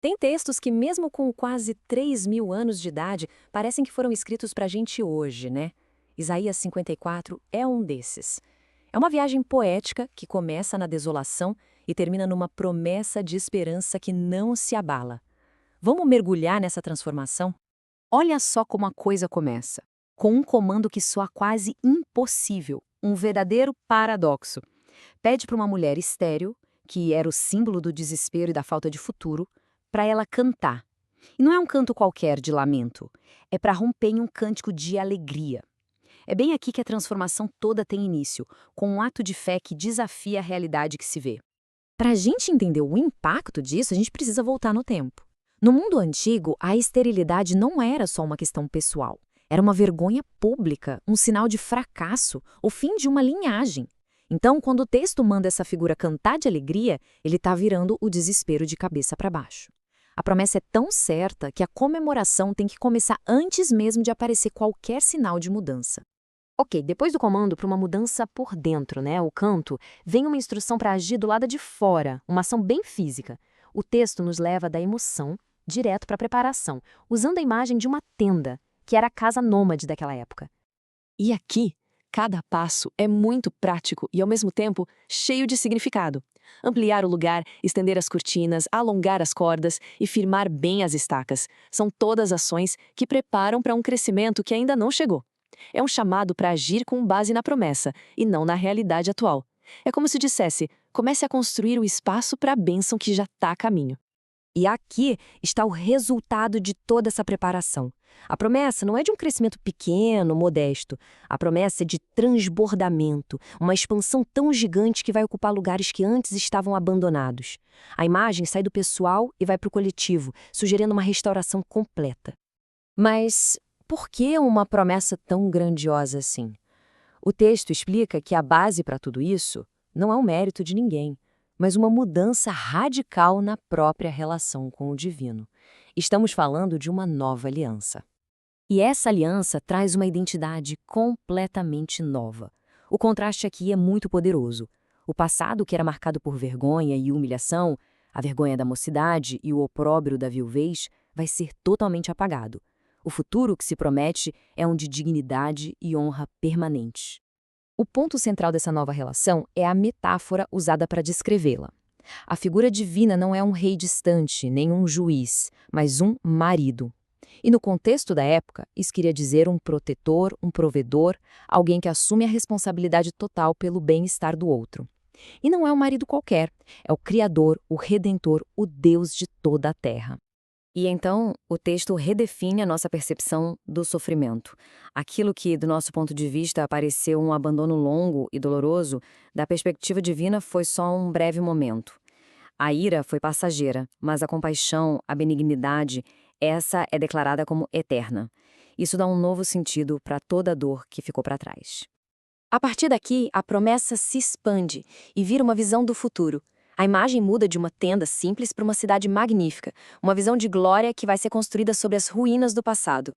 Tem textos que, mesmo com quase 3.000 anos de idade, parecem que foram escritos para a gente hoje, né? Isaías 54 é um desses. É uma viagem poética que começa na desolação e termina numa promessa de esperança que não se abala. Vamos mergulhar nessa transformação? Olha só como a coisa começa. Com um comando que soa quase impossível, um verdadeiro paradoxo. Pede para uma mulher estéril, que era o símbolo do desespero e da falta de futuro, para ela cantar. E não é um canto qualquer de lamento, é para romper em um cântico de alegria. É bem aqui que a transformação toda tem início, com um ato de fé que desafia a realidade que se vê. Para a gente entender o impacto disso, a gente precisa voltar no tempo. No mundo antigo, a esterilidade não era só uma questão pessoal. Era uma vergonha pública, um sinal de fracasso, o fim de uma linhagem. Então, quando o texto manda essa figura cantar de alegria, ele está virando o desespero de cabeça para baixo. A promessa é tão certa que a comemoração tem que começar antes mesmo de aparecer qualquer sinal de mudança. Ok, depois do comando para uma mudança por dentro, né, o canto, vem uma instrução para agir do lado de fora, uma ação bem física. O texto nos leva da emoção direto para a preparação, usando a imagem de uma tenda, que era a casa nômade daquela época. E aqui, cada passo é muito prático e, ao mesmo tempo, cheio de significado. Ampliar o lugar, estender as cortinas, alongar as cordas e firmar bem as estacas são todas ações que preparam para um crescimento que ainda não chegou. É um chamado para agir com base na promessa e não na realidade atual. É como se dissesse: comece a construir o espaço para a bênção que já está a caminho. E aqui está o resultado de toda essa preparação. A promessa não é de um crescimento pequeno, modesto. A promessa é de transbordamento, uma expansão tão gigante que vai ocupar lugares que antes estavam abandonados. A imagem sai do pessoal e vai para o coletivo, sugerindo uma restauração completa. Mas por que uma promessa tão grandiosa assim? O texto explica que a base para tudo isso não é o mérito de ninguém, mas uma mudança radical na própria relação com o divino. Estamos falando de uma nova aliança. E essa aliança traz uma identidade completamente nova. O contraste aqui é muito poderoso. O passado, que era marcado por vergonha e humilhação, a vergonha da mocidade e o opróbrio da viuvez, vai ser totalmente apagado. O futuro que se promete é um de dignidade e honra permanentes. O ponto central dessa nova relação é a metáfora usada para descrevê-la. A figura divina não é um rei distante, nem um juiz, mas um marido. E no contexto da época, isso queria dizer um protetor, um provedor, alguém que assume a responsabilidade total pelo bem-estar do outro. E não é um marido qualquer, é o Criador, o Redentor, o Deus de toda a terra. E então, o texto redefine a nossa percepção do sofrimento. Aquilo que, do nosso ponto de vista, pareceu um abandono longo e doloroso, da perspectiva divina foi só um breve momento. A ira foi passageira, mas a compaixão, a benignidade, essa é declarada como eterna. Isso dá um novo sentido para toda a dor que ficou para trás. A partir daqui, a promessa se expande e vira uma visão do futuro. A imagem muda de uma tenda simples para uma cidade magnífica, uma visão de glória que vai ser construída sobre as ruínas do passado.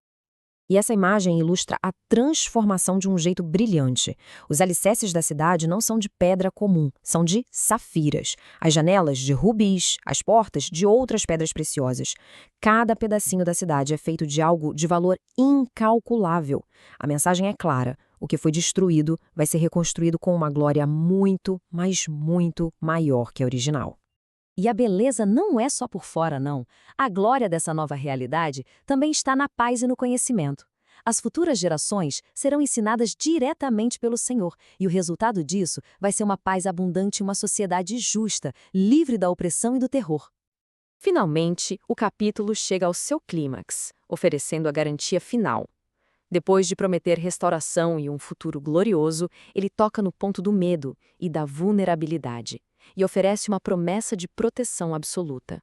E essa imagem ilustra a transformação de um jeito brilhante. Os alicerces da cidade não são de pedra comum, são de safiras. As janelas de rubis, as portas de outras pedras preciosas. Cada pedacinho da cidade é feito de algo de valor incalculável. A mensagem é clara: o que foi destruído vai ser reconstruído com uma glória muito, mas muito maior que a original. E a beleza não é só por fora, não. A glória dessa nova realidade também está na paz e no conhecimento. As futuras gerações serão ensinadas diretamente pelo Senhor, e o resultado disso vai ser uma paz abundante e uma sociedade justa, livre da opressão e do terror. Finalmente, o capítulo chega ao seu clímax, oferecendo a garantia final. Depois de prometer restauração e um futuro glorioso, ele toca no ponto do medo e da vulnerabilidade e oferece uma promessa de proteção absoluta.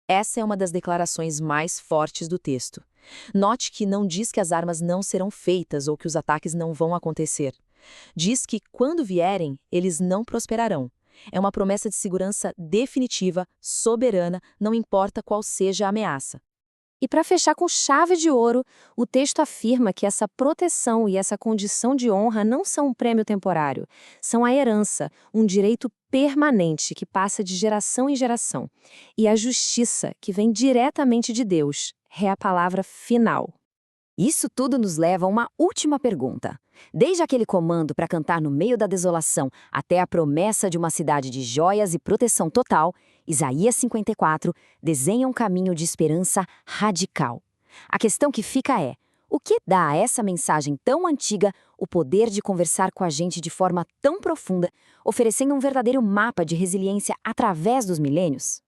Essa é uma das declarações mais fortes do texto. Note que não diz que as armas não serão feitas ou que os ataques não vão acontecer. Diz que, quando vierem, eles não prosperarão. É uma promessa de segurança definitiva, soberana, não importa qual seja a ameaça. E para fechar com chave de ouro, o texto afirma que essa proteção e essa condição de honra não são um prêmio temporário, são a herança, um direito permanente que passa de geração em geração. E a justiça que vem diretamente de Deus é a palavra final. Isso tudo nos leva a uma última pergunta. Desde aquele comando para cantar no meio da desolação até a promessa de uma cidade de joias e proteção total, Isaías 54 desenha um caminho de esperança radical. A questão que fica é: o que dá a essa mensagem tão antiga o poder de conversar com a gente de forma tão profunda, oferecendo um verdadeiro mapa de resiliência através dos milênios?